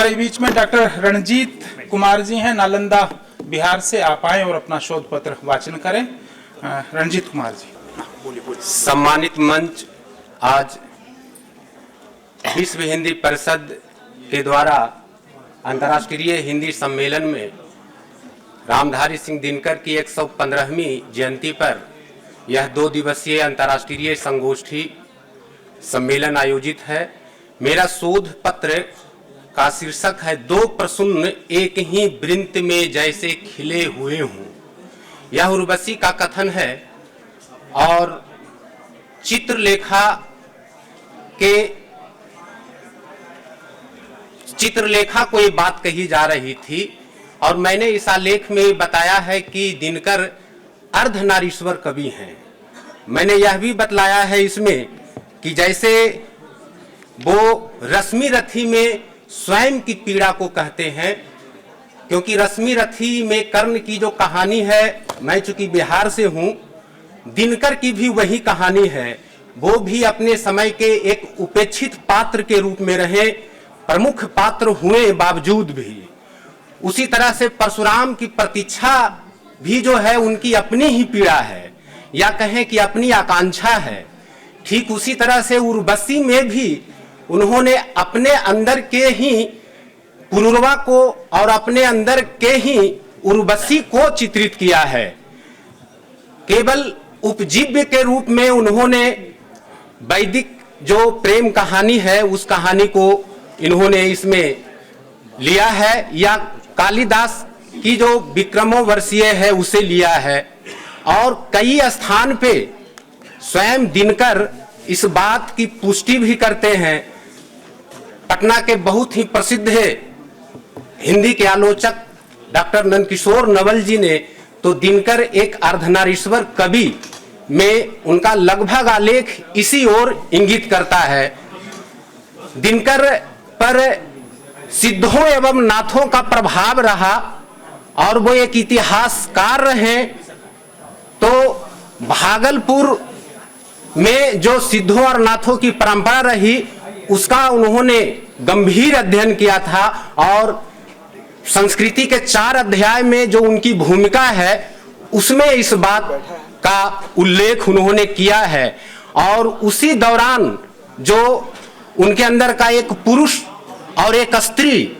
हमारे बीच में डॉक्टर रणजीत कुमार जी हैं, नालंदा बिहार से। आप आए और अपना शोध पत्र वाचन करें। रणजीत कुमार जी बोलिए। सम्मानित मंच, आज विश्व हिंदी परिषद के द्वारा अंतर्राष्ट्रीय हिंदी सम्मेलन में रामधारी सिंह दिनकर की 115वीं जयंती पर यह 2 दिवसीय अंतर्राष्ट्रीय संगोष्ठी सम्मेलन आयोजित है। मेरा शोध पत्र का शीर्षक है 2 प्रसून एक ही वृंत में जैसे खिले हुए हों। यह उर्वशी का कथन है और चित्रलेखा को ये बात कही जा रही थी और मैंने इस आलेख में बताया है कि दिनकर अर्धनारीश्वर कवि हैं। मैंने यह भी बतलाया है इसमें कि जैसे वो रश्मि रथी में स्वयं की पीड़ा को कहते हैं, क्योंकि रश्मि रथी में कर्ण की जो कहानी है, मैं चूंकि बिहार से हूं, दिनकर की भी वही कहानी है। वो भी अपने समय के एक उपेक्षित पात्र के रूप में रहे, प्रमुख पात्र हुए बावजूद भी। उसी तरह से परशुराम की प्रतीक्षा भी जो है उनकी अपनी ही पीड़ा है, या कहें कि अपनी आकांक्षा है। ठीक उसी तरह से उर्वशी में भी उन्होंने अपने अंदर के ही पुनर्वा को और अपने अंदर के ही उर्वशी को चित्रित किया है। केवल उपजीव्य के रूप में उन्होंने वैदिक जो प्रेम कहानी है उस कहानी को इन्होंने इसमें लिया है, या कालिदास की जो विक्रमोर्वशीय है उसे लिया है। और कई स्थान पे स्वयं दिनकर इस बात की पुष्टि भी करते हैं। पटना के बहुत ही प्रसिद्ध हिंदी के आलोचक डॉक्टर नंदकिशोर नवल जी ने तो दिनकर एक अर्धनारीश्वर कवि में उनका लगभग आलेख इसी ओर इंगित करता है। दिनकर पर सिद्धों एवं नाथों का प्रभाव रहा और वो एक इतिहासकार रहे। तो भागलपुर में जो सिद्धों और नाथों की परंपरा रही उसका उन्होंने गंभीर अध्ययन किया था और संस्कृति के 4 अध्याय में जो उनकी भूमिका है उसमें इस बात का उल्लेख उन्होंने किया है। और उसी दौरान जो उनके अंदर का एक पुरुष और एक स्त्री,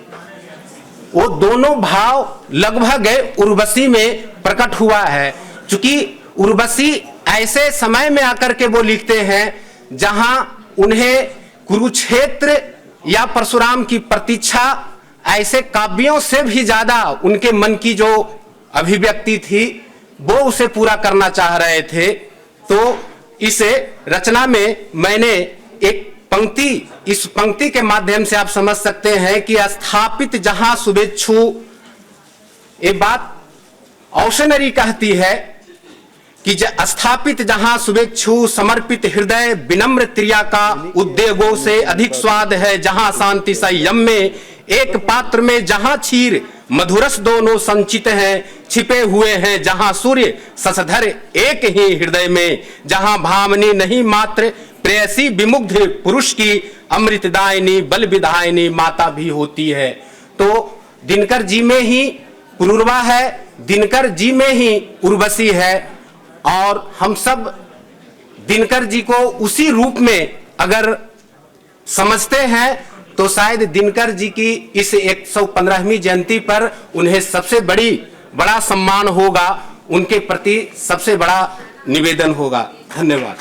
वो दोनों भाव लगभग उर्वशी में प्रकट हुआ है। चूंकि उर्वशी ऐसे समय में आकर के वो लिखते हैं जहां उन्हें कुरुक्षेत्र या परशुराम की प्रतीक्षा ऐसे काव्यों से भी ज्यादा उनके मन की जो अभिव्यक्ति थी वो उसे पूरा करना चाह रहे थे। तो इस रचना में मैंने एक पंक्ति, इस पंक्ति के माध्यम से आप समझ सकते हैं कि स्थापित जहां शुभेच्छु, ये बात औशनरी कहती है कि स्थापित जहां शुभेच्छु समर्पित हृदय विनम्र क्रिया का उद्योगों से अधिक स्वाद है। जहां शांति संयम में एक पात्र में, जहां क्षीर मधुरस दोनों संचित हैं, छिपे हुए हैं जहां सूर्य शशधर एक ही हृदय में, जहां भावनी नहीं मात्र प्रेयसी विमुग्ध पुरुष की अमृतदायिनी बल विधायिनी माता भी होती है। तो दिनकर जी में ही पुनर्वा है, दिनकर जी में ही उर्वशी है। और हम सब दिनकर जी को उसी रूप में अगर समझते हैं तो शायद दिनकर जी की इस 115वीं जयंती पर उन्हें सबसे बड़ा सम्मान होगा, उनके प्रति सबसे बड़ा निवेदन होगा। धन्यवाद।